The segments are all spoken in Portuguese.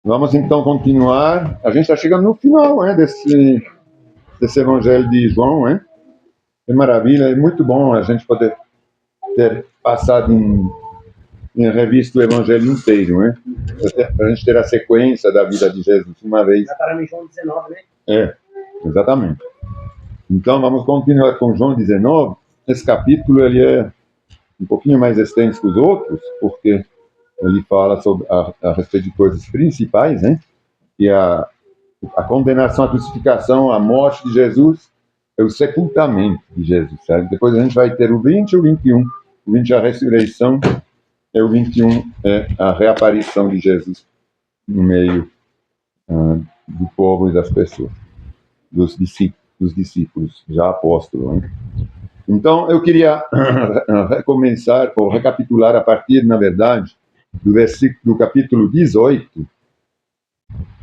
Vamos então continuar. A gente está chegando no final, desse Evangelho de João, hein? Que maravilha, é muito bom a gente poder ter passado em revista o Evangelho inteiro, né? Para a gente ter a sequência da vida de Jesus uma vez. Já para João 19, né? É, exatamente. Então vamos continuar com João 19. Esse capítulo ele é um pouquinho mais extenso que os outros, porque ele fala sobre a respeito de coisas principais, né? E a condenação, a crucificação, a morte de Jesus, é o sepultamento de Jesus, certo? Depois a gente vai ter o 20 e o 21. O 20 é a ressurreição, e o 21 é a reaparição de Jesus no meio do povo e das pessoas, dos discípulos já apóstolos, né? Então, eu queria recomeçar, ou recapitular a partir, na verdade, do capítulo 18,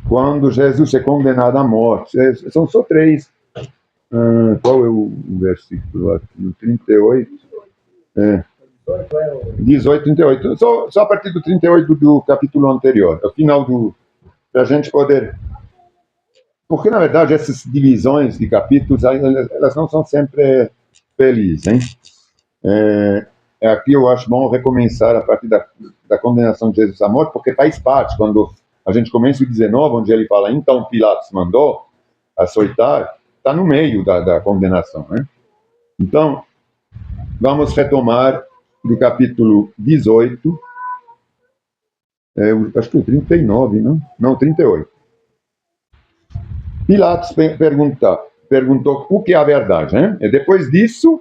quando Jesus é condenado à morte. São só três. Qual é o versículo aqui? No 38. 18, 38. Só a partir do 38 do capítulo anterior. É o final para a gente poder... Porque, na verdade, essas divisões de capítulos, elas não são sempre felizes, hein? Aqui eu acho bom recomeçar a partir da condenação de Jesus à morte, porque faz parte, quando a gente começa o 19, onde ele fala, então Pilatos mandou açoitar, está no meio da condenação, né? Então, vamos retomar do capítulo 18, acho que o 39, não? Não, 38. Pilatos perguntou o que é a verdade, né? E depois disso,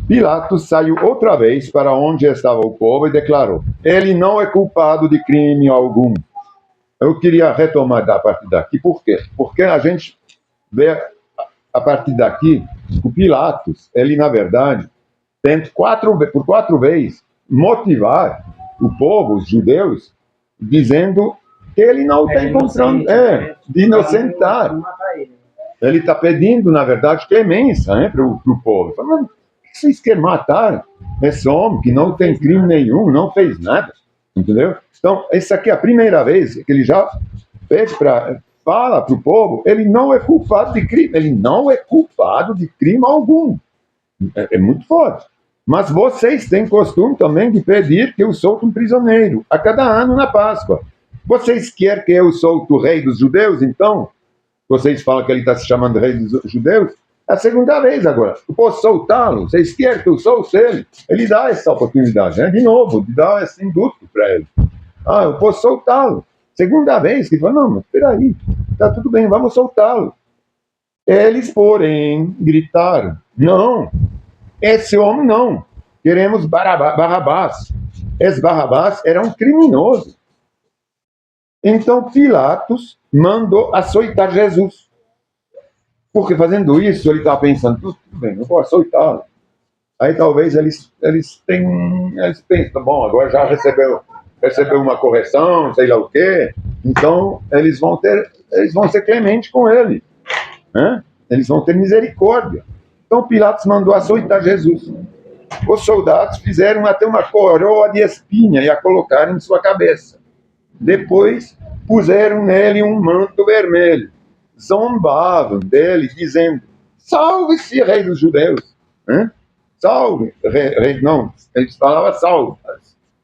Pilatos saiu outra vez para onde estava o povo e declarou: ele não é culpado de crime algum. Eu queria retomar a partir daqui. Por quê? Porque a gente vê a partir daqui o Pilatos, ele na verdade tenta por quatro vezes motivar o povo, os judeus, dizendo que ele não está encontrando, de inocentar. Ele está pedindo, na verdade, clemência, né, para o povo. Falando, vocês querem matar esse homem que não tem crime nenhum, não fez nada, entendeu? Então, essa aqui é a primeira vez que ele já fala para o povo, ele não é culpado de crime, ele não é culpado de crime algum. É muito forte. Mas vocês têm costume também de pedir que eu solte um prisioneiro a cada ano na Páscoa. Vocês querem que eu solte o rei dos judeus, então? Vocês falam que ele está se chamando rei dos judeus? É a segunda vez agora. Eu posso soltá-lo? Vocês querem que eu solte ele? Ele dá essa oportunidade, né? De novo, de dar esse induto para ele. Eu posso soltá-lo. Segunda vez que ele fala, não, mas peraí, está tudo bem, vamos soltá-lo. Eles, porém, gritaram, não, esse homem não, queremos Barrabás. Esse Barrabás era um criminoso. Então Pilatos mandou açoitar Jesus. Porque fazendo isso, ele estava pensando, tudo bem, eu vou açoitá-lo. Aí talvez eles pensam, bom, agora já recebeu uma correção, sei lá o quê, então eles vão ser clementes com ele, né? Eles vão ter misericórdia. Então Pilatos mandou açoitar Jesus. Os soldados fizeram até uma coroa de espinha e a colocaram em sua cabeça. Depois puseram nele um manto vermelho. Zombavam dele, dizendo, salve-se, rei dos judeus. Salve, rei, não, eles falavam salve.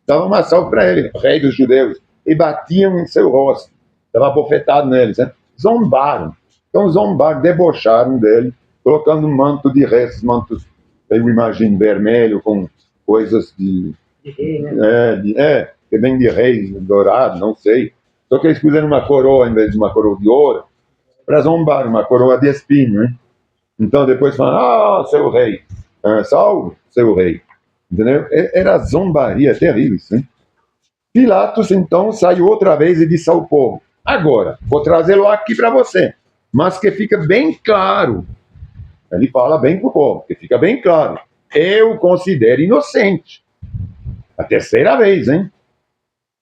Davam uma salve para ele, rei dos judeus. E batiam em seu rosto. Estava bofetado neles. Zombaram. Então zombaram, debocharam dele, colocando um manto de reis, mantos, eu imagino, vermelho, com coisas de rei, né? Que vem de rei, dourado, não sei. Só que eles puseram uma coroa em vez de uma coroa de ouro, para zombar, uma coroa de espinho, né? Então depois falam, seu rei, salve, seu rei. Entendeu? Era zombaria terrível, hein? Pilatos, então, saiu outra vez e disse ao povo, agora, vou trazê-lo aqui para você, mas que fica bem claro, ele fala bem para o povo, que fica bem claro, eu o considero inocente. A terceira vez, hein?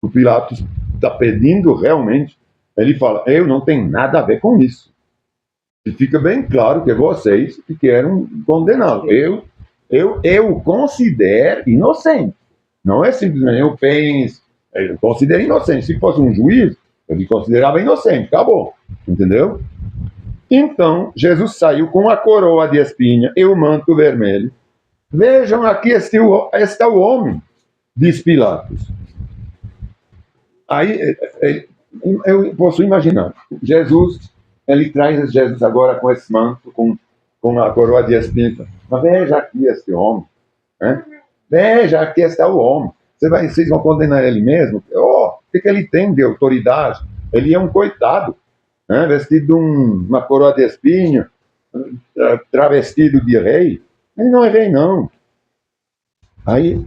O Pilatos está pedindo realmente, ele fala, eu não tenho nada a ver com isso. E fica bem claro que vocês que querem condená-lo. Eu o considero inocente. Não é simplesmente eu penso, eu considero inocente. Se fosse um juiz, Ele considerava inocente, acabou. Entendeu? Então, Jesus saiu com a coroa de espinha e o manto vermelho. Vejam, aqui está o homem, diz Pilatos. Aí, eu posso imaginar, Jesus, ele traz Jesus agora com esse manto, com a coroa de espinho. Mas veja aqui este homem, né? Veja, aqui está o homem. Vocês vão condenar ele mesmo? O que ele tem de autoridade? Ele é um coitado, né? Vestido de uma coroa de espinho, travestido de rei. Ele não é rei, não. Aí,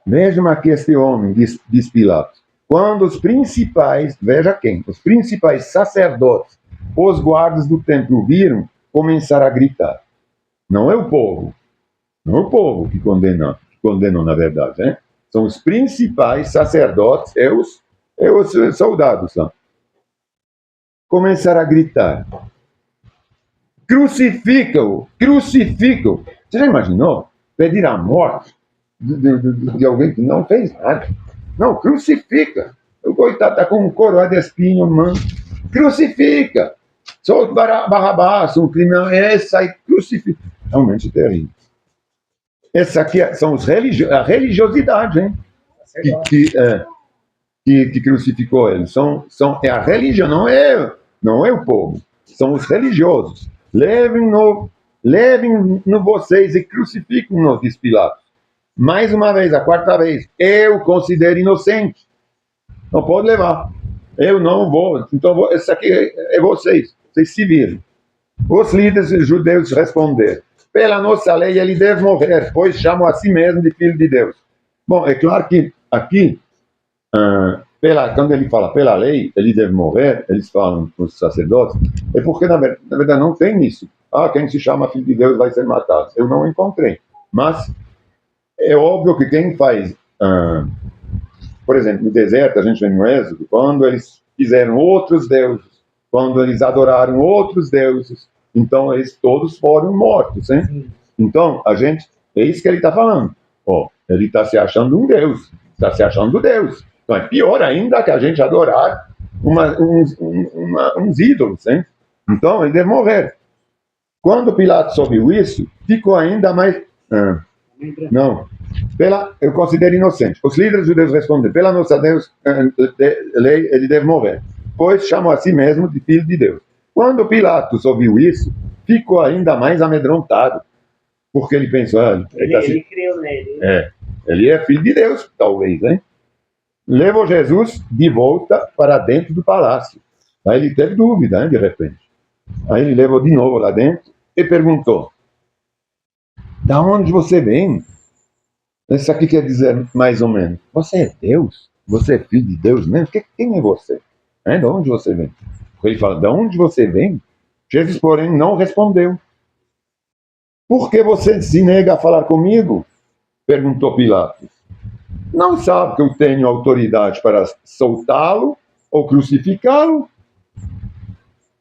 vejam aqui este homem, diz Pilatos. Quando os principais, veja quem, os principais sacerdotes, os guardas do templo viram, começaram a gritar. Não é o povo. Não é o povo que condenou, na verdade, né? São os principais sacerdotes e os soldados. Não? Começaram a gritar. Crucifica-o! Crucifica-o! Você já imaginou? Pedir a morte de alguém que não fez nada. Não, crucifica. O coitado está com um coroa de espinho, mano. Crucifica! Solta Barrabás, um criminal. Essa aí, crucifica. Realmente terrível. Essa aqui são a religiosidade, hein? Que crucificou ele. É a religião, não é o povo. São os religiosos. Levem-no vocês e crucifiquem-nos, diz Pilatos. Mais uma vez, a quarta vez. Eu considero inocente. Não pode levar. Eu não vou. Então, isso aqui é vocês. Vocês se viram. Os líderes judeus responderam. Pela nossa lei, ele deve morrer, pois chamam a si mesmo de filho de Deus. Bom, é claro que aqui, quando ele fala pela lei, ele deve morrer, eles falam, os sacerdotes, é porque, na verdade, não tem isso. Quem se chama filho de Deus vai ser matado. Eu não encontrei. Mas é óbvio que quem faz, por exemplo, no deserto, a gente vê no Êxodo, quando eles fizeram outros deuses, quando eles adoraram outros deuses, então eles todos foram mortos, hein? Então, é isso que ele está falando. Ele está se achando um Deus, está se achando Deus. Então é pior ainda que a gente adorar uns ídolos, hein? Então ele deve morrer. Quando Pilatos ouviu isso, ficou ainda mais... Não. Eu considero inocente. Os líderes judeus respondem, pela nossa lei, ele deve morrer, pois chamam a si mesmo de filho de Deus. Quando Pilatos ouviu isso, ficou ainda mais amedrontado, porque ele pensou, ele creu nele. Ele é filho de Deus, talvez, hein? Levou Jesus de volta para dentro do palácio. Aí ele teve dúvida, hein, de repente. Aí ele levou de novo lá dentro e perguntou, da onde você vem? Isso aqui quer dizer, mais ou menos, você é Deus? Você é filho de Deus mesmo? Quem é você? De onde você vem? Ele fala, de onde você vem? Jesus, porém, não respondeu. Por que você se nega a falar comigo? Perguntou Pilatos. Não sabe que eu tenho autoridade para soltá-lo ou crucificá-lo?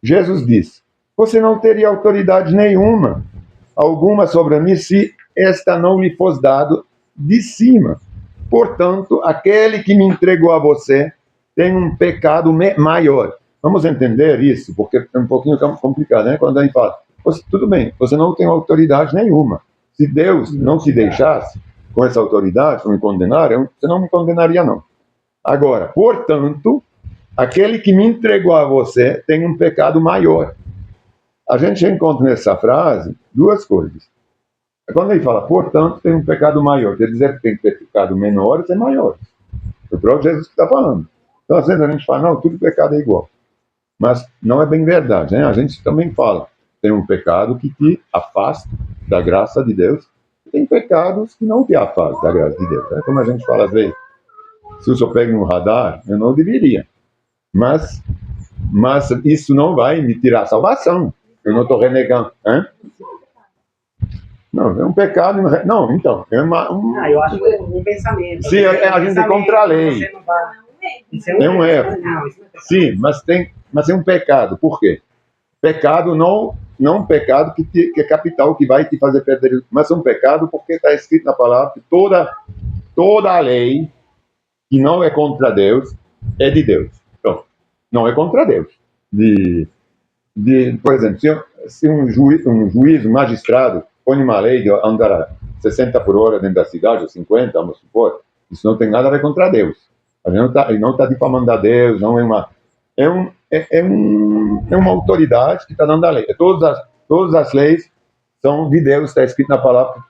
Jesus disse, você não teria autoridade alguma sobre mim, se esta não lhe fosse dado de cima. Portanto, aquele que me entregou a você tem um pecado maior. Vamos entender isso, porque é um pouquinho complicado, né? Quando a gente fala, tudo bem, você não tem autoridade nenhuma. Se Deus não te deixasse com essa autoridade para me condenar, você não me condenaria, não. Agora, portanto, aquele que me entregou a você tem um pecado maior. A gente encontra nessa frase duas coisas. Quando ele fala, portanto, tem um pecado maior, quer dizer que tem pecado menores e maiores. É o próprio Jesus que está falando. Então, às vezes a gente fala, não, tudo pecado é igual. Mas não é bem verdade, né? A gente também fala, tem um pecado que te afasta da graça de Deus, e tem pecados que não te afastam da graça de Deus. Né? Como a gente fala às vezes, se eu só pego no radar, eu não deveria. Mas isso não vai me tirar a salvação. Eu não estou renegando. Hein? Não, é um pecado. Não, então. Eu acho que é um pensamento. Sim, a gente é contra a lei. É um erro. Sim, mas é um pecado. Por quê? Pecado não um pecado que é capital, que vai te fazer perder. Mas é um pecado porque está escrito na palavra que toda a lei que não é contra Deus é de Deus. Pronto. Não é contra Deus. Por exemplo, se um juiz, um magistrado, põe uma lei de andar a 60 por hora dentro da cidade, ou 50, vamos supor, isso não tem nada a ver contra Deus. Ele não está difamando a Deus, não é uma... É uma autoridade que está dando a lei. Todas as leis são de Deus, está escrito na palavra que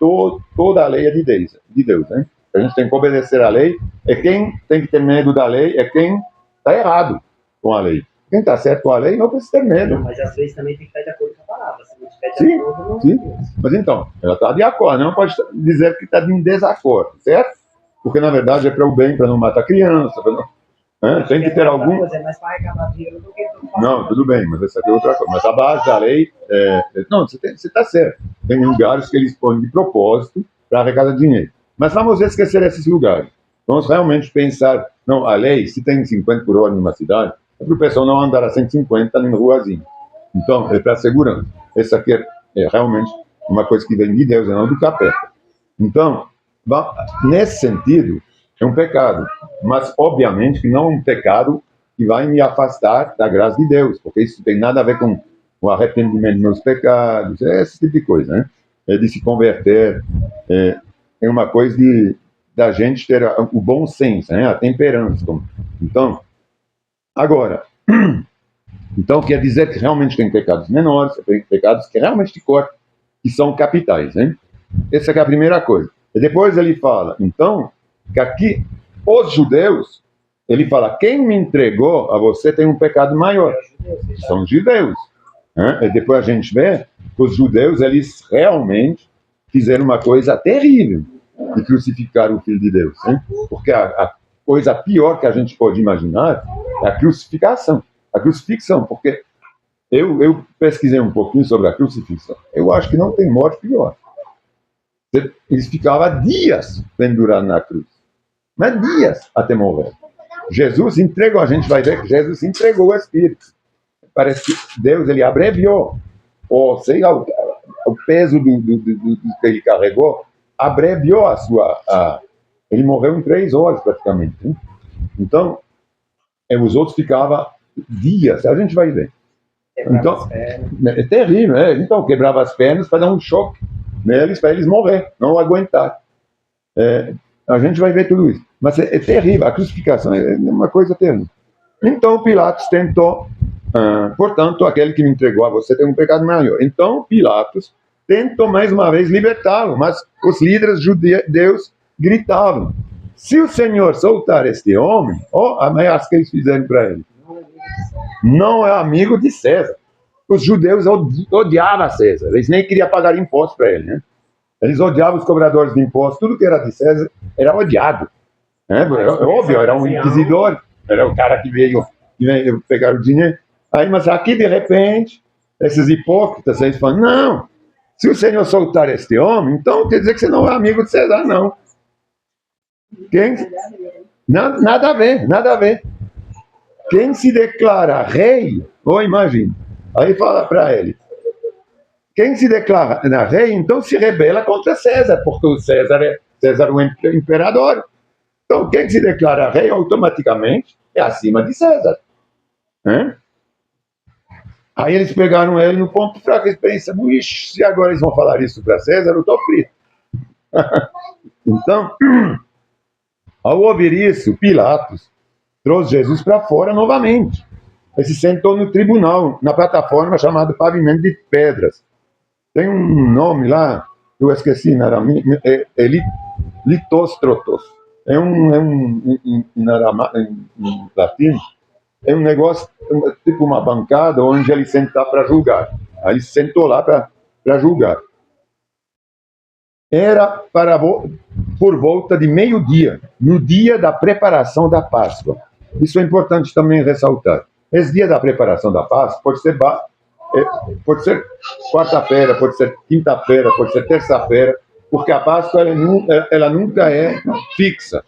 toda a lei é de Deus, né? A gente tem que obedecer à lei. É quem tem que ter medo da lei, é quem está errado com a lei. Quem está certo com a lei não precisa ter medo. Mas às vezes também tem que estar de acordo com a palavra. Se não estiver de acordo, não. Sim. Mas então, ela está de acordo, não pode dizer que está em desacordo, certo? Porque na verdade é para o bem, para não matar criança, para não... tem que ter algum... É mais para arrecadar dinheiro do que... Não, tudo bem, mas essa aqui é outra coisa. Mas a base da lei... Não, você está certo. Tem lugares que eles põem de propósito para arrecadar dinheiro. Mas vamos esquecer esses lugares. Vamos realmente pensar... Não, a lei, se tem 50 por hora numa cidade, é para o pessoal não andar a 150 em ruazinha. Então, é para a segurança. Essa aqui é realmente uma coisa que vem de Deus, não do capeta. Então, nesse sentido, é um pecado. Mas, obviamente, que não é um pecado que vai me afastar da graça de Deus, porque isso tem nada a ver com o arrependimento dos meus pecados, esse tipo de coisa, né? É de se converter, é uma coisa da gente ter o bom senso, né? A temperança. Então, agora, então quer dizer que realmente tem pecados menores, tem pecados que realmente te cortam, que são capitais, né? Essa é a primeira coisa. E depois ele fala, então, que aqui, os judeus, ele fala, quem me entregou a você tem um pecado maior. São judeus. Né? E depois a gente vê que os judeus, eles realmente fizeram uma coisa terrível, de crucificar o Filho de Deus. Né? Porque a coisa pior que a gente pode imaginar é a crucificação. A crucifixão, porque eu pesquisei um pouquinho sobre a crucifixão. Eu acho que não tem morte pior. Eles ficavam dias pendurados na cruz. Mas dias até morrer. Jesus entregou, a gente vai ver que Jesus entregou o Espírito. Parece que Deus, ele abreviou, ou sei lá, o peso do que ele carregou, abreviou ele morreu em 3 horas praticamente. Hein? Então, os outros ficavam dias, a gente vai ver. Então, é terrível, né? Então, quebrava as pernas para dar um choque neles, para eles morrer, não aguentar. A gente vai ver tudo isso. Mas é terrível, a crucificação é uma coisa terrível. Então Pilatos tentou, portanto, aquele que me entregou a você tem um pecado maior. Então Pilatos tentou mais uma vez libertá-lo, mas os líderes judeus gritavam, se o Senhor soltar este homem, a ameaça que eles fizeram para ele, não é amigo de César. Os judeus odiavam César, eles nem queriam pagar imposto para ele, né? Eles odiavam os cobradores de impostos, tudo que era de César era odiado. É óbvio, era um inquisidor, era o cara que veio pegar o dinheiro. Aí, mas aqui, de repente, esses hipócritas, eles falam, não, se o Senhor soltar este homem, então quer dizer que você não é amigo de César, não. Nada a ver, nada a ver. Quem se declara rei, imagine, aí fala para ele, quem se declara rei, então se rebela contra César, porque o César é o imperador. Então, quem se declara rei, automaticamente, é acima de César. Aí eles pegaram ele no ponto fraco, eles pensam, se agora eles vão falar isso para César, eu estou frito. Então, ao ouvir isso, Pilatos trouxe Jesus para fora novamente. Ele se sentou no tribunal, na plataforma chamada Pavimento de Pedras. Tem um nome lá, eu esqueci, Litostrotos. Em latino, é um negócio, tipo uma bancada onde ele senta para julgar. Aí ele sentou lá para julgar. Era por volta de meio-dia, no dia da preparação da Páscoa. Isso é importante também ressaltar. Esse dia da preparação da Páscoa pode ser quarta-feira, pode ser quinta-feira, pode ser terça-feira, porque a Páscoa ela nunca é fixa.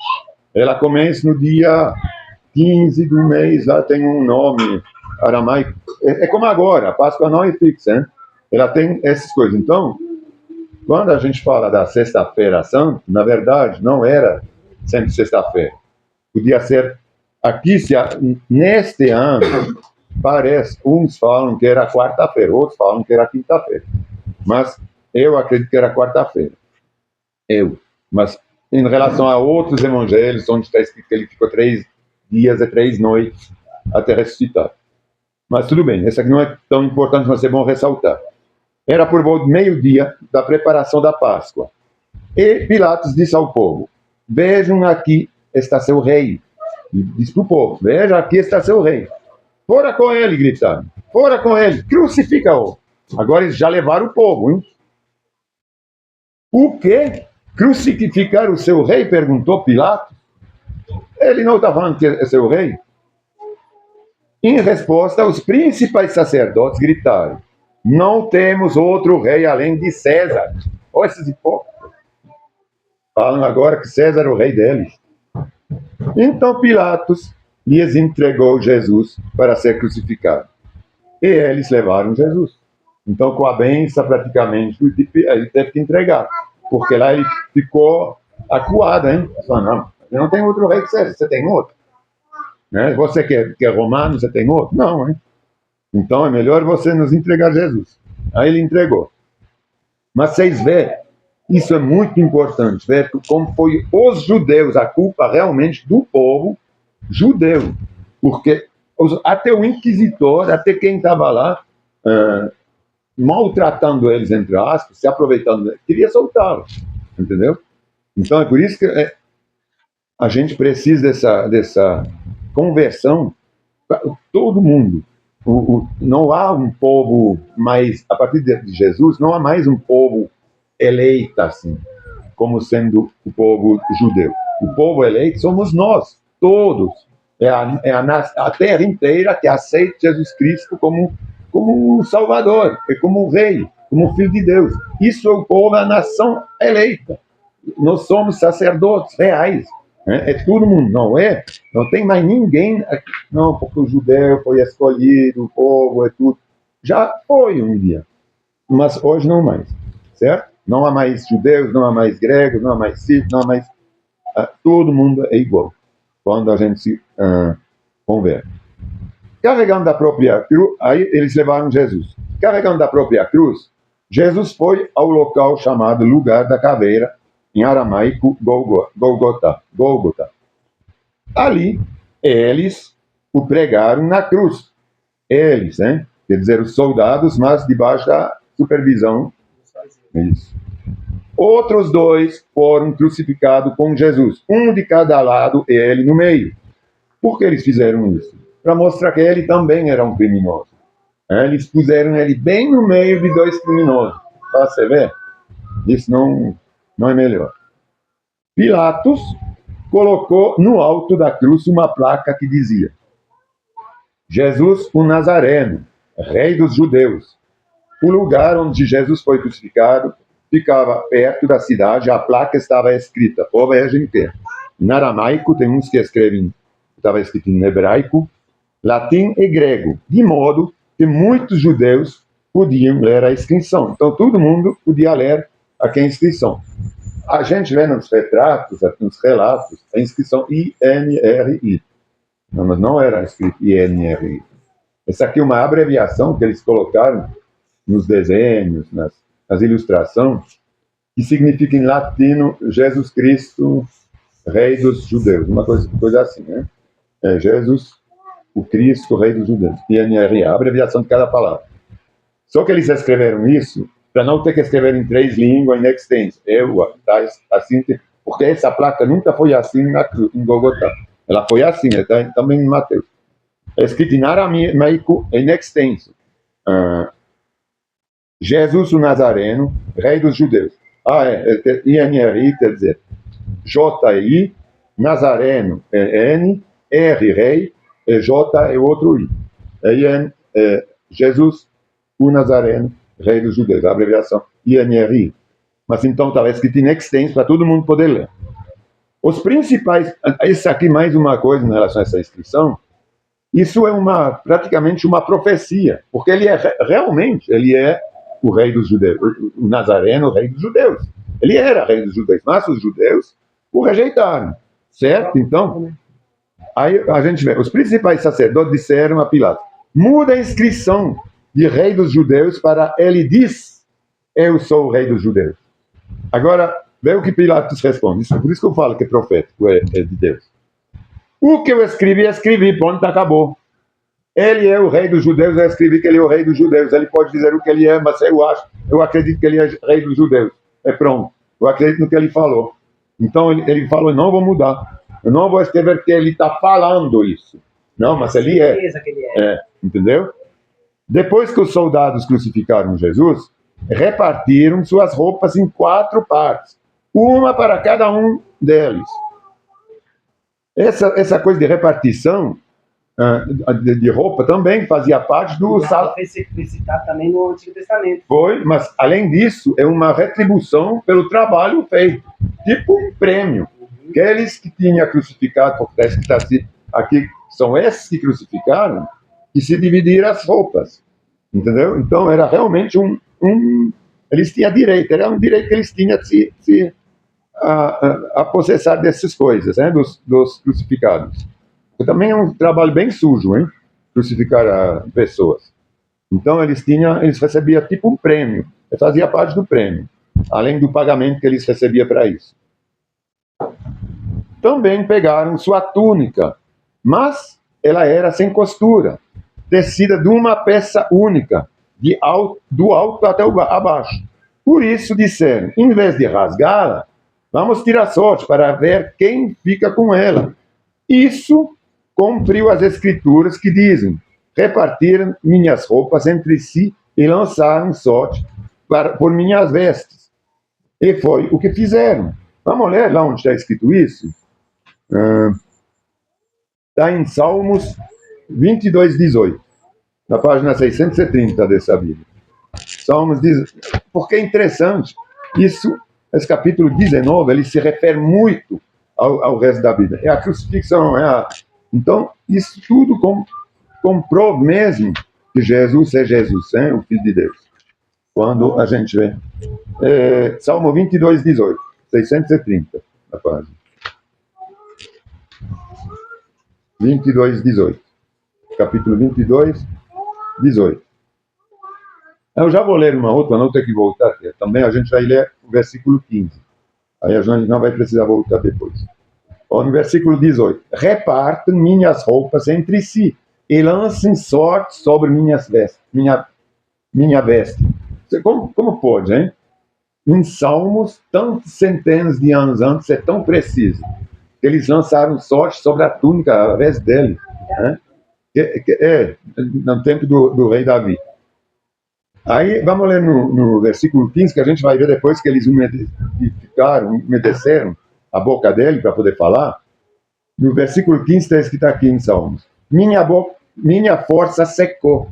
Ela começa no dia 15 do mês, lá tem um nome aramaico. É como agora, a Páscoa não é fixa, hein? Ela tem essas coisas. Então, quando a gente fala da Sexta-feira Santa, na verdade, não era sempre sexta-feira. Podia ser aqui, neste ano, parece, uns falam que era quarta-feira, outros falam que era quinta-feira. Mas eu acredito que era quarta-feira. Mas em relação a outros evangelhos, onde está escrito que ele ficou 3 dias e 3 noites até ressuscitar. Mas tudo bem, esse aqui não é tão importante, mas é bom ressaltar. Era por volta do meio-dia da preparação da Páscoa. E Pilatos disse ao povo: vejam, aqui está seu rei. E disse para o povo: veja, aqui está seu rei. Fora com ele, gritaram. Fora com ele, crucifica-o. Agora eles já levaram o povo, hein? O quê? Crucificar o seu rei? Perguntou Pilatos. Ele não está falando que é seu rei? Em resposta, os principais sacerdotes gritaram: não temos outro rei além de César. Olha esses hipócritas. Falam agora que César é o rei deles. Então Pilatos lhes entregou Jesus para ser crucificado. E eles levaram Jesus. Então, com a benção, praticamente, ele teve que entregar. Porque lá ele ficou acuado, hein? Ele falou: não, eu não tenho outro rei que César, você tem outro? Né? Você que é romano, você tem outro? Não, hein? Então é melhor você nos entregar Jesus. Aí ele entregou. Mas vocês veem, isso é muito importante, ver como foi os judeus, a culpa realmente do povo judeu. Porque até o inquisitor, até quem estava lá, maltratando eles, entre aspas, se aproveitando, queria soltá-los, entendeu? Então é por isso que a gente precisa dessa conversão para todo mundo. Não há um povo mais, a partir de Jesus, não há mais um povo eleito assim, como sendo o povo judeu. O povo eleito somos nós, todos. É a terra inteira que aceita Jesus Cristo como um Salvador, como um Rei, como um Filho de Deus. Isso é o povo, a nação eleita. Nós somos sacerdotes reais. É todo mundo, não é? Não tem mais ninguém aqui. Não, porque o judeu foi escolhido, o povo é tudo. Já foi um dia, mas hoje não mais, certo? Não há mais judeus, não há mais gregos, não há mais sírios, não há mais... todo mundo é igual, quando a gente se converte. Carregando a própria cruz, aí eles levaram Jesus. Carregando a própria cruz, Jesus foi ao local chamado Lugar da Caveira, em aramaico, Gólgota. Ali, eles o pregaram na cruz. Eles, né? Quer dizer, os soldados, mas debaixo da supervisão. Isso. Outros 2 foram crucificados com Jesus, um de cada lado e ele no meio. Por que eles fizeram isso? Para mostrar que ele também era um criminoso. Eles puseram ele bem no meio de 2 criminosos. Para você ver? Isso não é melhor. Pilatos colocou no alto da cruz uma placa que dizia: Jesus o Nazareno, rei dos judeus. O lugar onde Jesus foi crucificado ficava perto da cidade. A placa estava escrita, povo é inteiro, em aramaico, tem uns que escrevem, estava escrito em hebraico, latim e grego, de modo que muitos judeus podiam ler a inscrição. Então todo mundo podia ler aqui a inscrição. A gente vê nos retratos, nos relatos, a inscrição INRI. Não, mas não era escrito INRI. Essa aqui é uma abreviação que eles colocaram nos desenhos, nas ilustrações, que significa em latino Jesus Cristo, Rei dos Judeus. Uma coisa assim, né? Jesus, o Cristo, Rei dos Judeus. INRI, a abreviação de cada palavra. Só que eles escreveram isso para não ter que escrever em 3 línguas, em extenso. Assim, porque essa placa nunca foi assim em Gólgota. Ela foi assim, tá? Também em Mateus. É escrito em aramaico, em extenso. Jesus o Nazareno, Rei dos Judeus. INRI, quer dizer, J-I, Nazareno é N, R, Rei, J é outro I. Jesus o Nazareno, Rei dos Judeus, a abreviação INRI. Mas então estava escrito em extenso para todo mundo poder ler. Os principais, isso aqui mais uma coisa em relação a essa inscrição, isso é praticamente uma profecia, porque ele é o Rei dos Judeus, o Nazareno, o Rei dos Judeus. Ele era Rei dos Judeus, mas os judeus o rejeitaram, certo? Então, Aí a gente vê, os principais sacerdotes disseram a Pilatos, muda a inscrição de rei dos judeus para ele diz, eu sou o rei dos judeus. Agora, vê o que Pilatos responde. Por isso que eu falo que é profético, é de Deus. O que eu escrevi, pronto, acabou. Ele é o rei dos judeus, eu escrevi que ele é o rei dos judeus. Ele pode dizer o que ele é, mas eu acredito que ele é rei dos judeus. É pronto. Eu acredito no que ele falou. Então ele falou, não vou mudar. Eu não vou escrever que ele está falando isso. Não, mas ele é. Que ele é. Entendeu? Depois que os soldados crucificaram Jesus, repartiram suas roupas em 4 partes. Uma para cada um deles. Essa coisa de repartição de roupa também fazia parte do salário. Foi citado também no Antigo Testamento. Foi, mas além disso, é uma retribuição pelo trabalho feito. Tipo um prêmio. Aqueles que tinham crucificado, porque está aqui, são esses que crucificaram, que se dividiram as roupas. Entendeu? Então era realmente eles tinham direito, era um direito que eles tinham de a possessar dessas coisas, né, dos crucificados. Também é um trabalho bem sujo, hein? Crucificar pessoas. Então eles recebiam tipo um prêmio, fazia parte do prêmio, além do pagamento que eles recebiam para isso. Também pegaram sua túnica, mas ela era sem costura, tecida de uma peça única, do alto até abaixo. Por isso disseram, em vez de rasgá-la, vamos tirar sorte para ver quem fica com ela. Isso cumpriu as escrituras que dizem, repartiram minhas roupas entre si e lançaram sorte por minhas vestes. E foi o que fizeram. Vamos ler lá onde está escrito isso? Está em Salmos 22, 18. Na página 630 dessa Bíblia. Salmos diz, porque é interessante, esse capítulo 19, ele se refere muito ao resto da Bíblia. É a crucifixão, então, isso tudo comprova mesmo que Jesus é Jesus, hein? O Filho de Deus. Quando a gente vê. Salmo 22, 18. 630, na página. 22, 18. Capítulo 22, 18. Eu já vou ler uma outra, não tenho que voltar aqui. Também a gente vai ler o versículo 15. Aí a gente não vai precisar voltar depois. No versículo 18. Repartam minhas roupas entre si e lancem sorte sobre minhas vestes. Minha veste. Como pode, hein? Em Salmos, tantos centenas de anos antes, é tão preciso. Que eles lançaram sorte sobre a túnica, a veste dele. Né? No tempo do rei Davi. Aí, vamos ler no versículo 15, que a gente vai ver depois que eles umedeceram a boca dele para poder falar. No versículo 15 está escrito aqui em Salmos. Minha força secou,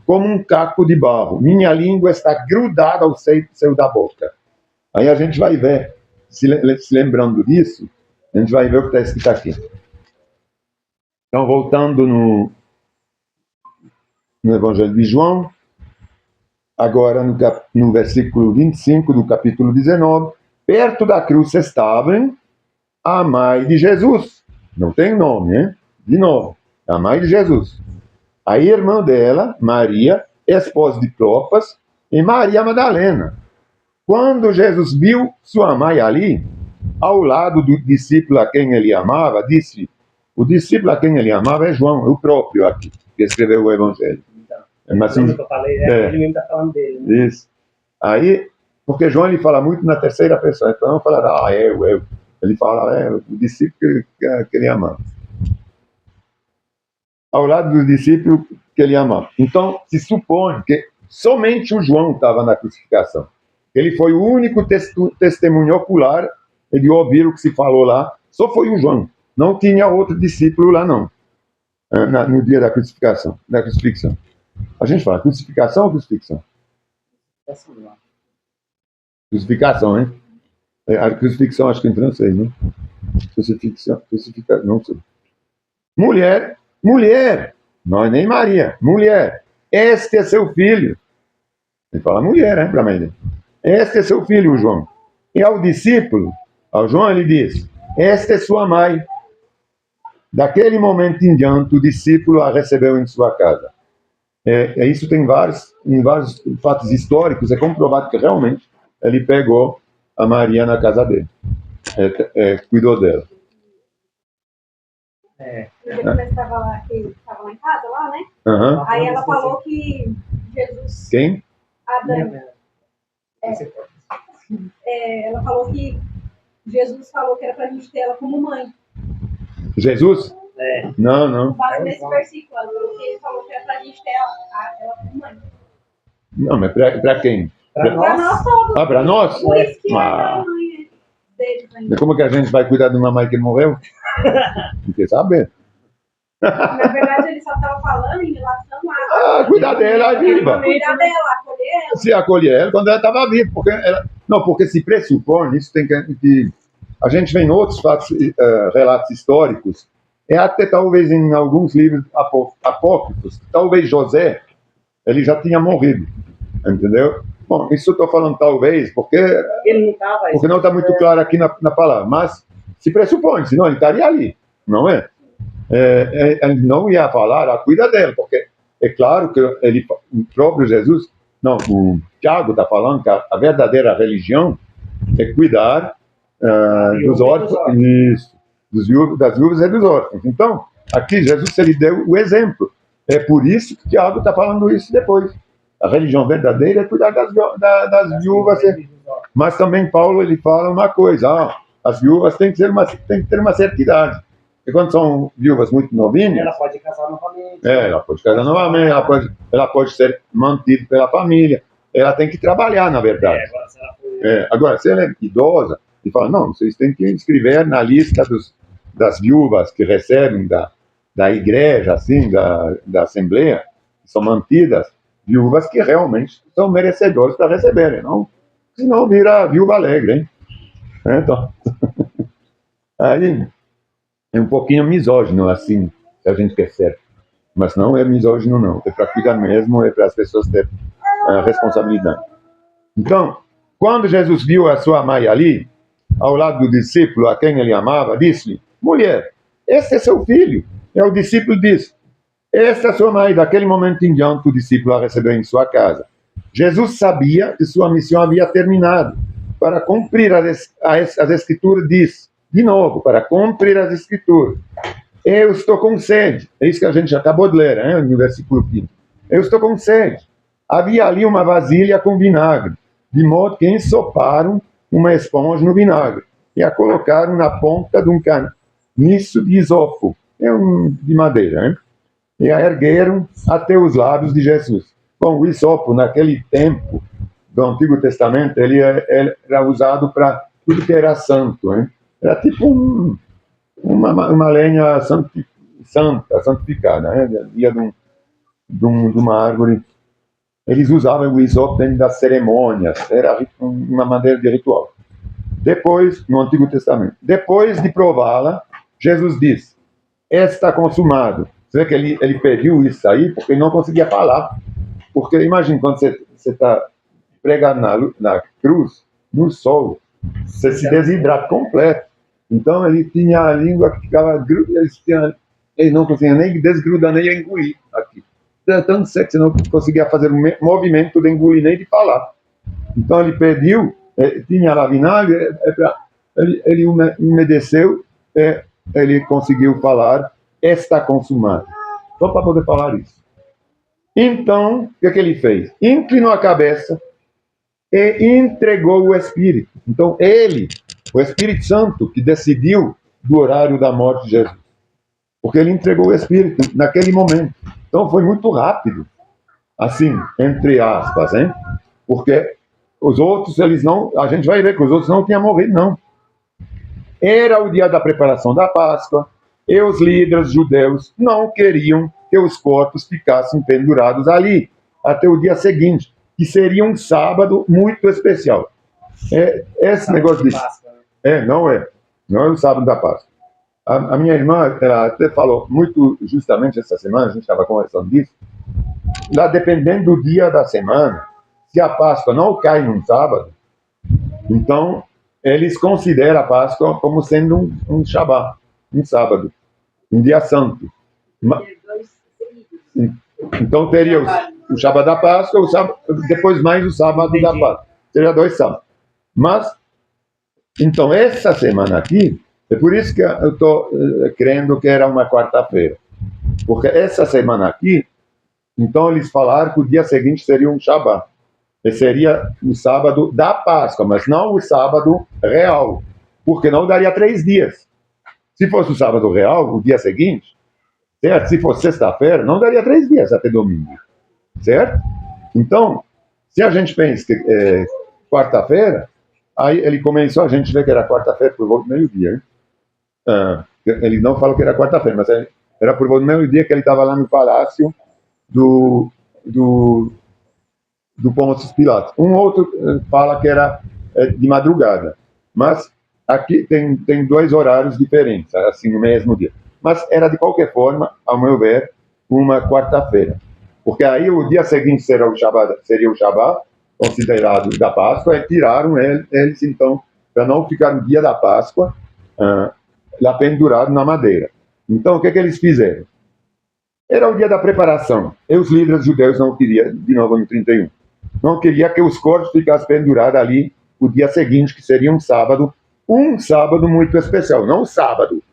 como um caco de barro. Minha língua está grudada ao seio da boca. Aí a gente vai ver, se lembrando disso, a gente vai ver o que está escrito aqui. Então, voltando no Evangelho de João, agora no versículo 25 do capítulo 19, perto da cruz estavam a mãe de Jesus. Não tem nome, hein? De novo, a mãe de Jesus. A irmã dela, Maria, esposa de Clopas, e Maria Madalena. Quando Jesus viu sua mãe ali, ao lado do discípulo a quem ele amava, disse, o discípulo a quem ele amava é João, o próprio aqui, que escreveu o Evangelho. Mas, que eu falei, ele mesmo está falando dele. Né? Isso. Aí, porque João ele fala muito na terceira pessoa, então não fala, eu. Ele fala, o discípulo que ele amava. Ao lado do discípulo que ele amava. Então, se supõe que somente o João estava na crucificação. Ele foi o único testemunho ocular de ouvir o que se falou lá. Só foi o João. Não tinha outro discípulo lá, não. No dia da crucificação. A gente fala crucificação ou crucifixão? Crucificação, hein? A crucifixão acho que é em francês, né? Crucificação, não sei. Mulher, não é nem Maria, mulher, este é seu filho. Ele fala mulher, né, para a mãe dele. Este é seu filho, João. E ao discípulo, ao João, ele diz, esta é sua mãe. Daquele momento em diante, o discípulo a recebeu em sua casa. Isso tem em vários fatos históricos, é comprovado que realmente ele pegou a Maria na casa dele, cuidou dela. No dia que estava lá em casa, lá, né? Uhum. Aí ela falou que Jesus... Quem? A Dani. Ela falou que Jesus falou que era pra gente ter ela como mãe. Jesus? Não. Com base nesse versículo, ela falou que ele falou que era pra gente ter ela como mãe. Não, mas pra quem? Pra nós todos. Ah, pra nós? Por isso que a mãe deles ainda. Como que a gente vai cuidar de uma mãe que morreu? Não quer saber. Na verdade, ele só estava falando em relação a... cuidar dela, viva. Cuidar dela, acolher ela. Se acolher ela quando ela estava viva. Porque se pressupõe, isso tem que... A gente vê em outros fatos, relatos históricos, até talvez em alguns livros apócrifos, talvez José, ele já tinha morrido, entendeu? Bom, isso eu estou falando talvez, porque não está muito claro aqui na palavra, mas se pressupõe, senão ele estaria ali, não é? Ele não ia falar, cuida dela, porque é claro que o próprio Jesus, o Tiago está falando que a verdadeira religião é cuidar dos órfãos, das viúvas e dos órfãos. Então, aqui Jesus ele deu o exemplo. É por isso que Tiago está falando isso depois. A religião verdadeira é cuidar das viúvas. Mas também Paulo ele fala uma coisa: as viúvas têm que ter uma certa idade. E quando são viúvas muito novinhas, ela pode casar novamente. Ela pode casar novamente, ela pode ser mantida pela família. Ela tem que trabalhar, na verdade. Agora, se ela é idosa, ele fala: não, vocês têm que inscrever na lista das viúvas que recebem da igreja, assim, da Assembleia, que são mantidas, viúvas que realmente são merecedoras para receberem, não? Senão vira viúva alegre, hein? Então, aí é um pouquinho misógino, assim, se a gente percebe. Mas não é misógino, não. É para cuidar mesmo, é para as pessoas terem responsabilidade. Então, quando Jesus viu a sua mãe ali, ao lado do discípulo a quem ele amava, disse-lhe: mulher, esse é seu filho. E o discípulo disse: esta é sua mãe. Daquele momento em diante, o discípulo a recebeu em sua casa. Jesus sabia que sua missão havia terminado. Para cumprir as Escrituras, diz, de novo, para cumprir as Escrituras: eu estou com sede. É isso que a gente acabou de ler, no versículo 15. Eu estou com sede. Havia ali uma vasilha com vinagre, de modo que ensoparam uma esponja no vinagre e a colocaram na ponta de um caniço de isopo, de madeira, e a ergueram até os lábios de Jesus. Bom, o isopo, naquele tempo do Antigo Testamento, ele era usado para tudo que era santo. Era tipo uma lenha santificada, ia de uma árvore. Eles usavam o isopo dentro das cerimônias, era uma maneira de ritual. Depois, no Antigo Testamento, depois de prová-la, Jesus disse: está consumado. Você vê que ele pediu isso aí porque ele não conseguia falar. Porque imagine quando você está pregado na cruz, no sol, você se desidrata completo. Então ele tinha a língua que ficava ele não conseguia nem desgrudar, nem engolir aqui. Era tão seco que você não conseguia fazer um movimento de engolir nem de falar. Então ele pediu, tinha lá vinagre, ele umedeceu, ele conseguiu falar: está consumado. Só para poder falar isso. Então, o que ele fez? Inclinou a cabeça e entregou o Espírito. Então, o Espírito Santo, que decidiu do horário da morte de Jesus. Porque ele entregou o Espírito naquele momento. Então, foi muito rápido. Assim, entre aspas, hein? Porque os outros, a gente vai ver que os outros não tinham morrido, não. Era o dia da preparação da Páscoa, e os líderes judeus não queriam que os corpos ficassem pendurados ali, até o dia seguinte, que seria um sábado muito especial. Esse negócio de... Não é o sábado da Páscoa. A minha irmã, ela até falou muito justamente essa semana, a gente estava conversando disso, lá dependendo do dia da semana, se a Páscoa não cai num sábado, então eles consideram a Páscoa como sendo um Shabbat, um sábado. um dia santo. Então teria o sábado da Páscoa, o sábado, depois mais o sábado da Páscoa. Seria 2 sábados. Mas, então, essa semana aqui, é por isso que eu estou crendo que era uma quarta-feira. Porque essa semana aqui, então eles falaram que o dia seguinte seria um Shabat. E seria o sábado da Páscoa, mas não o sábado real. Porque não daria 3 dias. Se fosse o sábado real, o dia seguinte, certo? Se fosse sexta-feira, não daria 3 dias até domingo. Certo? Então, se a gente pensa que quarta-feira, aí ele começou, a gente vê que era quarta-feira por volta do meio-dia. Hein? Ele não falou que era quarta-feira, mas era por volta do meio-dia que ele estava lá no palácio do Pôncio Pilatos. Um outro fala que era de madrugada, mas aqui tem 2 horários diferentes, assim, no mesmo dia. Mas era, de qualquer forma, ao meu ver, uma quarta-feira. Porque aí o dia seguinte seria o Shabat, considerado da Páscoa, e tiraram eles, então, para não ficar no dia da Páscoa, lá pendurado na madeira. Então, o que eles fizeram? Era o dia da preparação. E os líderes judeus não queriam, de novo no 31, não queria que os corpos ficassem pendurados ali o dia seguinte, que seria um sábado muito especial, não sábado.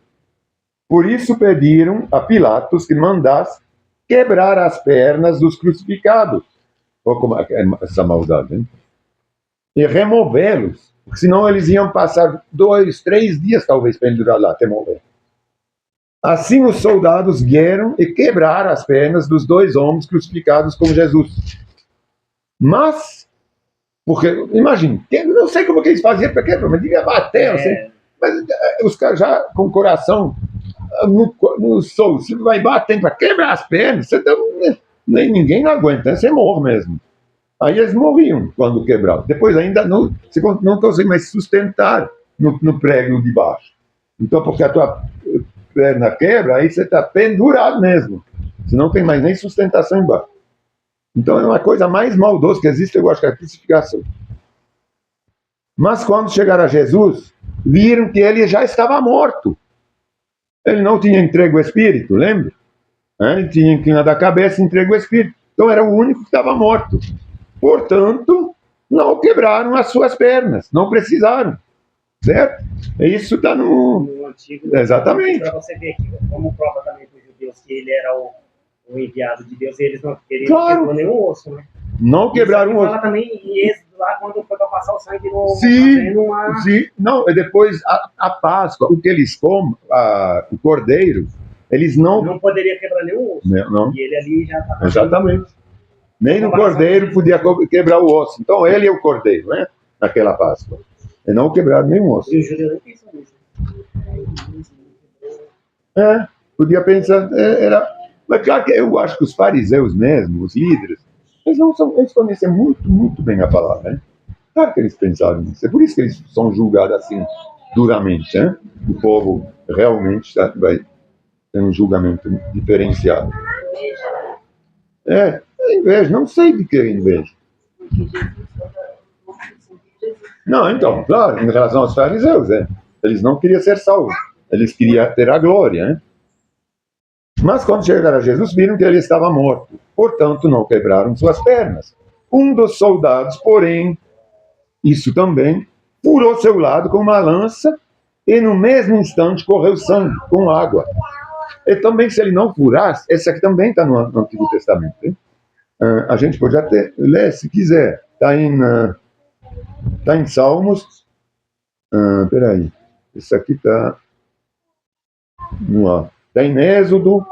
Por isso pediram a Pilatos que mandasse quebrar as pernas dos crucificados. Olha como é essa maldade, hein? E removê-los, porque senão eles iam passar 2, 3 dias talvez pendurados lá até morrer. Assim os soldados vieram e quebraram as pernas dos 2 homens crucificados com Jesus. Mas, porque, imagine, não sei como que eles faziam para quebrar, mas devia bater, não sei. Mas os caras já com o coração no sol, você vai batendo para quebrar as pernas, ninguém não aguenta, você morre mesmo. Aí eles morriam quando quebravam. Depois ainda você não consegue mais sustentar no prego de baixo. Então, porque a tua perna quebra, aí você está pendurado mesmo. Você não tem mais nem sustentação embaixo. Então é uma coisa mais maldosa que existe, eu acho que é a crucificação. Mas quando chegaram a Jesus, viram que ele já estava morto. Ele não tinha entregue o Espírito, lembra? Ele tinha inclinado a cabeça e entregue o Espírito. Então era o único que estava morto. Portanto, não quebraram as suas pernas, não precisaram. Certo? Isso está no Antigo. Exatamente. Para você ver aqui, como prova também para os judeus que ele era o enviado de Deus, eles não quebraram nenhum osso, né? Não quebraram o osso. Fala também em Êxodo lá quando foi para passar o sangue no Sim. Não, depois a Páscoa, o que eles comem, o cordeiro, eles não poderia quebrar nenhum osso. Não. E ele ali já estava. Exatamente. Nem no cordeiro podia quebrar o osso. Então ele é o cordeiro, né? Naquela Páscoa. E não quebraram nenhum osso. E o judeu não pensou nisso. Podia pensar, mas claro que eu acho que os fariseus mesmo, os líderes, eles conhecem muito, muito bem a palavra, né? Claro que eles pensaram nisso. É por isso que eles são julgados assim, duramente, né? O povo realmente vai ter um julgamento diferenciado. Inveja, não sei de que é inveja. Não, então, claro, em relação aos fariseus, eles não queriam ser salvos, eles queriam ter a glória, né? Mas quando chegaram a Jesus, viram que ele estava morto, portanto não quebraram suas pernas. Um dos soldados, porém, isso também, furou seu lado com uma lança e no mesmo instante correu sangue com água. E também, se ele não furasse, esse aqui também está no Antigo Testamento, hein? A gente pode até ler, se quiser, está em Salmos. Peraí, isso aqui está em Êxodo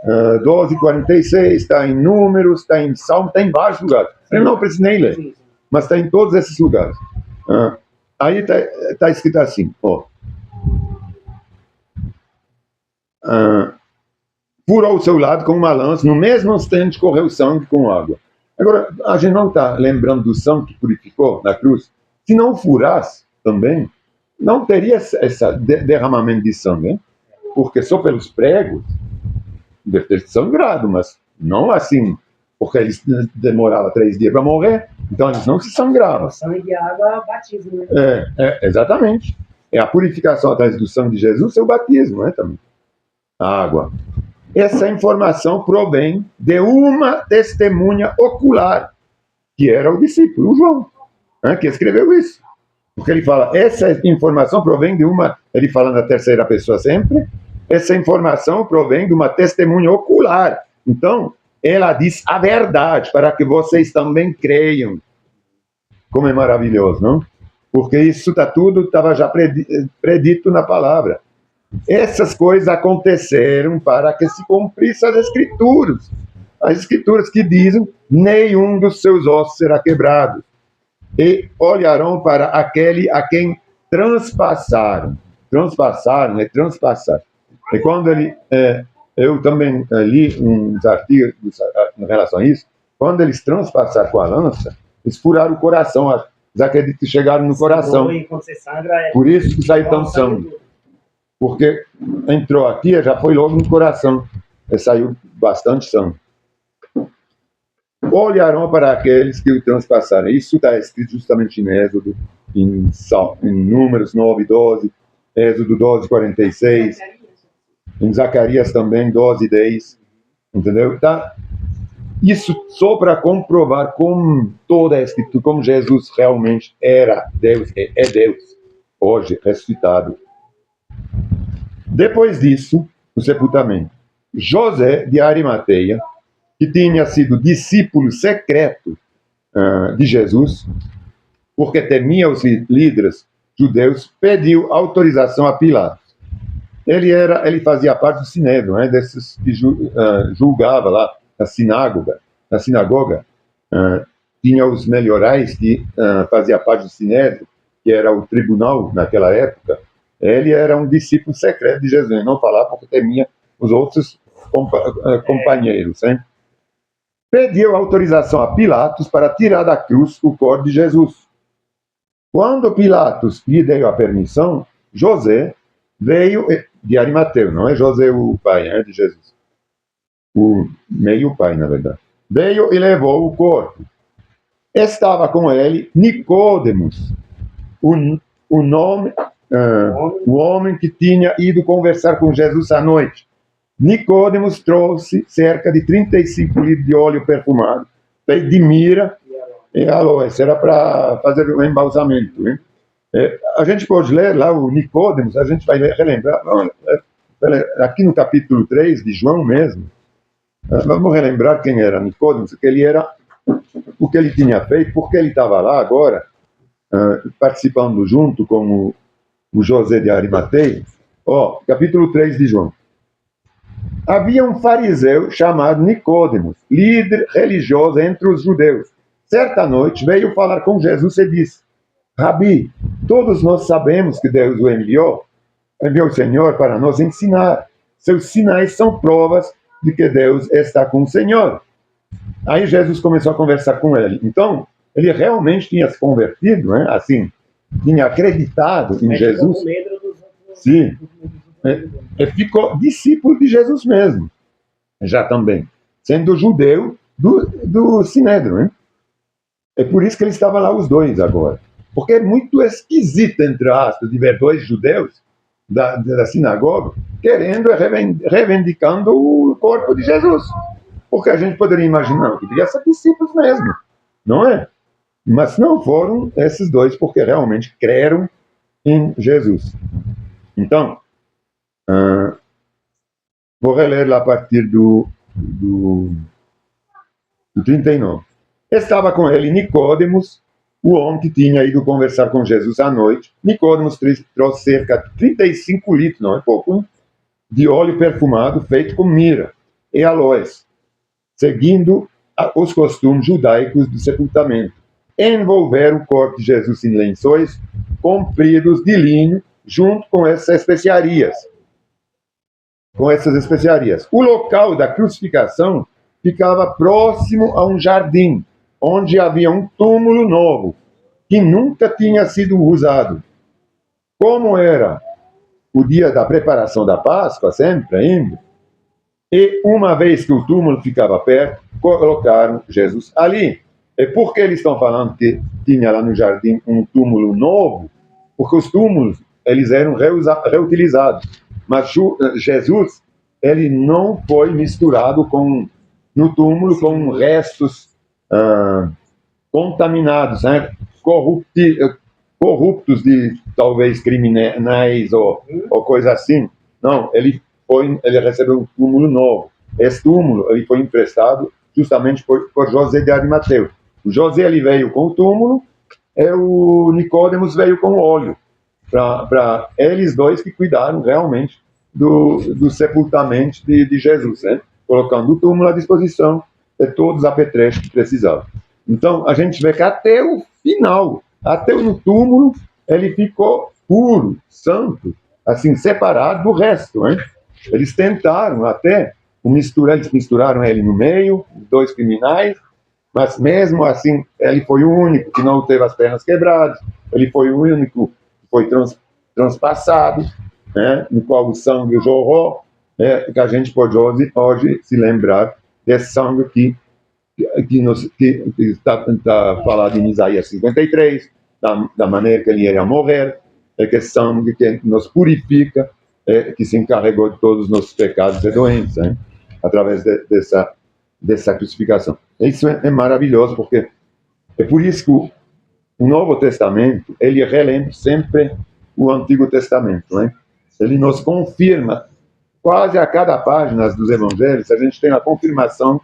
12:46, está em Números, está em Salmos, está em vários lugares. Eu não preciso nem ler, mas está em todos esses lugares. Aí está escrito assim, furou o seu lado com uma lança, no mesmo instante correu sangue com água. Agora, a gente não está lembrando do sangue que purificou na cruz. Se não furasse também, não teria esse derramamento de sangue, hein? Porque só pelos pregos deve ter sangrado, mas não assim, porque eles demoravam 3 dias para morrer, então eles não se sangravam. Sangue e água, batismo, né? Exatamente. É a purificação através do sangue de Jesus, seu batismo, né, também. água. Essa informação provém de uma testemunha ocular, que era o discípulo, o João, que escreveu isso. Porque ele fala, essa informação provém de uma, ele fala na terceira pessoa sempre, essa informação provém de uma testemunha ocular. Então, ela diz a verdade, para que vocês também creiam. Como é maravilhoso, não? Porque isso estava já predito na palavra. Essas coisas aconteceram para que se cumprissem as escrituras. As escrituras que dizem, nenhum dos seus ossos será quebrado. E olharão para aquele a quem transpassaram. Transpassaram, transpassar. E quando eu também li uns artigos em relação a isso, quando eles transpassaram com a lança, eles furaram o coração, eles acreditam que chegaram no coração. Por isso que saiu tão sangue. Porque entrou aqui, já foi logo no coração, e saiu bastante sangue. Olharão para aqueles que o transpassaram. Isso está escrito justamente em Êxodo, em Números 9, 12, Êxodo 12, 46, em Zacarias também, 12, 10. Entendeu? Tá? Isso só para comprovar como toda a escritura, como Jesus realmente era Deus, é Deus, hoje ressuscitado. Depois disso, o sepultamento. José de Arimateia, que tinha sido discípulo secreto de Jesus, porque temia os líderes judeus, pediu autorização a Pilatos. Ele fazia parte do Sinédrio, desses que julgava lá na sinagoga. Tinha os melhorais que fazia parte do Sinédrio, que era o tribunal naquela época. Ele era um discípulo secreto de Jesus, ele não falava porque temia os outros companheiros. Pediu autorização a Pilatos para tirar da cruz o corpo de Jesus. Quando Pilatos lhe deu a permissão, José veio de Arimateu, não é José o pai de Jesus, o meio pai, na verdade. Veio e levou o corpo. Estava com ele Nicôdemos, o homem que tinha ido conversar com Jesus à noite. Nicôdemos trouxe cerca de 35 litros de óleo perfumado, feito de mirra e aloés. Era para fazer o embalsamento. A gente pode ler lá o Nicôdemos, a gente vai relembrar, aqui no capítulo 3 de João mesmo, vamos relembrar quem era Nicôdemos, o que ele tinha feito, porque ele estava lá agora, participando junto com o José de Arimateia. Capítulo 3 de João. Havia um fariseu chamado Nicôdemos, líder religioso entre os judeus. Certa noite veio falar com Jesus e disse: Rabi, todos nós sabemos que Deus o enviou o Senhor para nos ensinar. Seus sinais são provas de que Deus está com o Senhor. Aí Jesus começou a conversar com ele. Então, ele realmente tinha se convertido, assim, tinha acreditado em Jesus. Sim. E ficou discípulo de Jesus mesmo, já também, sendo judeu do Sinédrio. É por isso que ele estava lá os dois agora. Porque é muito esquisito, entre aspas, de ver dois judeus da sinagoga querendo, reivindicando o corpo de Jesus. Porque a gente poderia imaginar que devia ser discípulos mesmo, não é? Mas não foram esses dois, porque realmente creram em Jesus. Então, vou reler lá a partir do 39. Estava com ele Nicôdemos, o homem que tinha ido conversar com Jesus à noite. Nicôdemos trouxe cerca de 35 litros, não é pouco, de óleo perfumado feito com mirra e aloés, seguindo os costumes judaicos do sepultamento. Envolveram o corpo de Jesus em lençóis compridos de linho, junto com essas especiarias. O local da crucificação ficava próximo a um jardim, onde havia um túmulo novo, que nunca tinha sido usado. Como era o dia da preparação da Páscoa, sempre ainda, e uma vez que o túmulo ficava perto, colocaram Jesus ali. E por que eles estão falando que tinha lá no jardim um túmulo novo? Porque os túmulos eles eram reutilizados. Mas Jesus ele não foi misturado no túmulo com restos contaminados, né? Corruptos de talvez criminais ou coisa assim. Não, ele recebeu um túmulo novo. Esse túmulo ele foi emprestado justamente por José de Arimateus. O José ele veio com o túmulo e o Nicódemos veio com o óleo. Para eles dois que cuidaram realmente do sepultamento de Jesus, né? Colocando o túmulo à disposição de todos os apetrechos que precisavam. Então, a gente vê que até o final, até no túmulo, ele ficou puro, santo, assim, separado do resto, né? Eles tentaram até eles misturaram ele no meio, dois criminais, mas mesmo assim, ele foi o único que não teve as pernas quebradas, ele foi o único que foi transpassado, né, no qual o sangue jorrou, que a gente pode hoje se lembrar desse sangue que está falado em Isaías 53, da maneira que ele ia morrer, que é sangue que nos purifica, que se encarregou de todos os nossos pecados e doenças, né, através dessa crucificação. Isso é maravilhoso, porque é por isso que o Novo Testamento, ele relembra sempre o Antigo Testamento, né? Ele nos confirma, quase a cada página dos Evangelhos, a gente tem a confirmação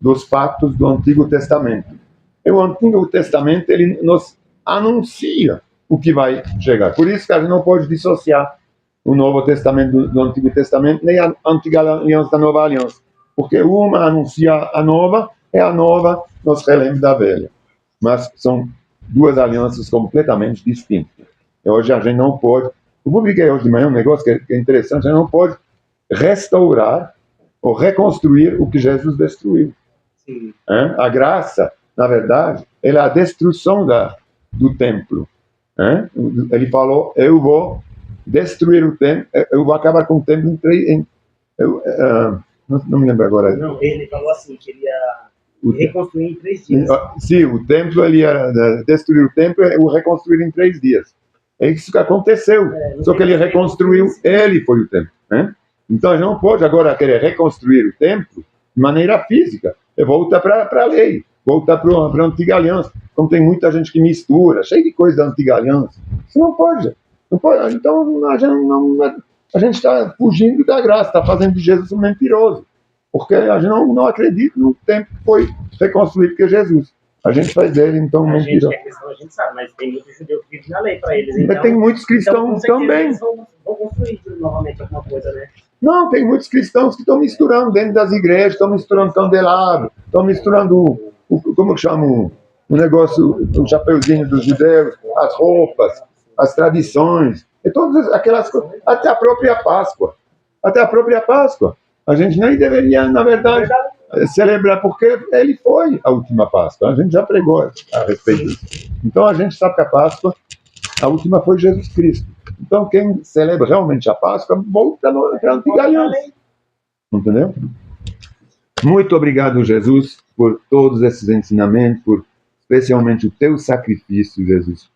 dos fatos do Antigo Testamento. E o Antigo Testamento, ele nos anuncia o que vai chegar. Por isso que a gente não pode dissociar o Novo Testamento do Antigo Testamento, nem a Antiga Aliança da Nova Aliança. Porque uma anuncia a nova, e a nova nos relembra da velha. Mas são duas alianças completamente distintas. E hoje a gente não pode... Eu publiquei hoje de manhã um negócio que é interessante, a gente não pode restaurar ou reconstruir o que Jesus destruiu. Sim. A graça, na verdade, é a destruição do templo. Ele falou, eu vou destruir o templo, eu vou acabar com o templo em 3... não me lembro agora. Não, ele falou assim, que ele ia reconstruir em 3 dias. Sim, o templo, ele ia destruir o templo e o reconstruir em 3 dias. É isso que aconteceu. Só que ele reconstruiu, ele foi o templo. Né? Então a gente não pode agora querer reconstruir o templo de maneira física. E volta para a lei, volta para a antiga aliança. Então tem muita gente que mistura, cheio de coisa da antiga aliança. Isso não pode. Não pode. Então a gente está fugindo da graça, está fazendo de Jesus um mentiroso. Porque a gente não acredita no tempo que foi reconstruído por Jesus. A gente faz dele, então, um mentiroso. A gente sabe, mas tem muitos judeus que vivem na lei para eles. Então, mas tem muitos cristãos também. Eles vão construir novamente alguma coisa, né? Não, tem muitos cristãos que estão misturando dentro das igrejas, estão misturando candelabro, estão misturando, como que chama, o negócio, o chapeuzinho dos judeus, as roupas, as tradições, e todas aquelas coisas, até a própria Páscoa. Até a própria Páscoa. A gente nem deveria, na verdade, celebrar, porque ele foi a última Páscoa. A gente já pregou a respeito disso. Então a gente sabe que a Páscoa, a última foi Jesus Cristo. Então quem celebra realmente a Páscoa, volta para a antiga aliança. Entendeu? Muito obrigado, Jesus, por todos esses ensinamentos, por especialmente o teu sacrifício, Jesus.